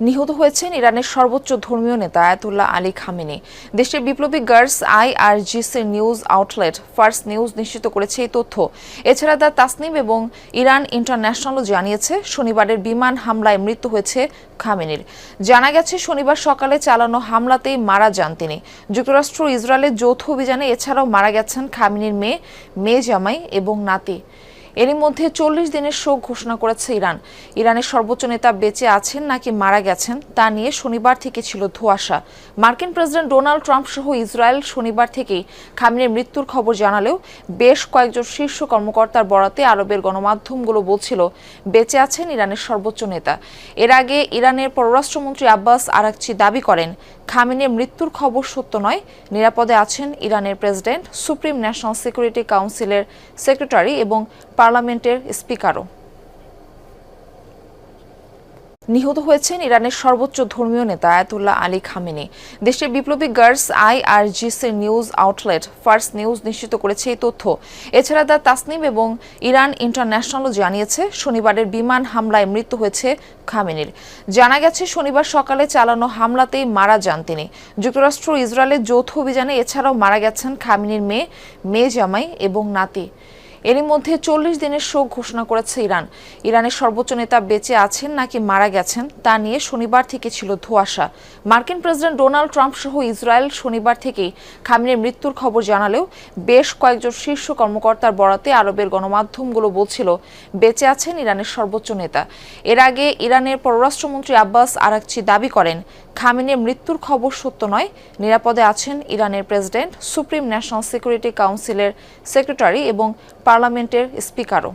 নিহত হয়েছেন ইরানের সর্বোচ্চ ধর্মীয় নেতা আয়াতুল্লাহ আলী খামেনি। দেশের বিপ্লবী গার্ডস আইআরজিসির নিউজ আউটলেট ফার্স্ট নিউজ নিশ্চিত করেছে এই তথ্য। এছাড়া দ্য তাসনিম এবং ইরান ইন্টারন্যাশনালও জানিয়েছে শনিবারের বিমান হামলায় মৃত্যু হয়েছে খামেনির। জানা গেছে শনিবার সকালে চালানো হামলাতেই মারা যান তিনি। যুক্তরাষ্ট্র ইসরায়েলের যৌথ অভিযানে এছাড়াও মারা গেছেন খামেনির মেয়ে জামাই এবং নাতি। এরই মধ্যে 40 দিনের শোক ঘোষণা করেছে ইরান। ইরানের সর্বোচ্চ নেতা বেঁচে আছেন নাকি মারা গেছেন তা নিয়ে শনিবার থেকে ছিল ধোঁয়াশা। মার্কিন প্রেসিডেন্ট ডোনাল্ড ট্রাম্প সহ ইসরায়েল শনিবার থেকেই খামেনির মৃত্যুর খবর জানালেও বেশ কয়েকজন শীর্ষ কর্মকর্তার বরাতে আরবের গণমাধ্যমগুলো বলছিল বেঁচে আছেন ইরানের সর্বোচ্চ নেতা। এর আগে ইরানের পররাষ্ট্রমন্ত্রী আব্বাস আরাকচি দাবি করেন খামেনির মৃত্যুর খবর সত্য নয়, নিরাপদে আছেন ইরানের প্রেসিডেন্ট, সুপ্রিম ন্যাশনাল সিকিউরিটি কাউন্সিলের সেক্রেটারি এবং পার্লামেন্টের স্পিকারও। নিহত হয়েছেন ইরানের সর্বোচ্চ ধর্মীয় নেতা আয়াতুল্লাহ আলী খামেনি। দেশের বিপ্লবী গার্ডস আইআরজিসির নিউজ আউটলেট ফার্স্ট নিউজ নিশ্চিত করেছে এই তথ্য। এছাড়া দ্য তাসনিম এবং ইরান ইন্টারন্যাশনালও জানিয়েছে শনিবারের বিমান হামলায় মৃত্যু হয়েছে খামেনির। জানা গেছে শনিবার সকালে চালানো হামলাতেই মারা যান তিনি। যুক্তরাষ্ট্র ইসরায়েলের যৌথ অভিযানে এছাড়াও মারা গেছেন খামেনির মেয়ে জামাই এবং নাতি। এরই মধ্যে 40 দিনের শোক ঘোষণা করেছে ইরান। ইরানের সর্বোচ্চ নেতা বেঁচে আছেন নাকি মারা গেছেন তা নিয়ে শনিবার থেকে ছিল ধোঁয়াশা। মার্কিন প্রেসিডেন্ট ডোনাল্ড ট্রাম্প সহ ইসরায়েল শনিবার থেকেই খামেনির মৃত্যুর খবর জানালেও বেশ কয়েকজন শীর্ষ কর্মকর্তার বরাতে আরবের গণমাধ্যমগুলো বলছিল বেঁচে আছেন ইরানের সর্বোচ্চ নেতা। এর আগে ইরানের পররাষ্ট্রমন্ত্রী আব্বাস আরাকচি দাবি করেন খামেনির মৃত্যুর খবর সত্য নয়, নিরাপদে আছেন ইরানের প্রেসিডেন্ট, সুপ্রিম ন্যাশনাল সিকিউরিটি কাউন্সিলের সেক্রেটারি এবং পার্লামেন্টের স্পিকারও।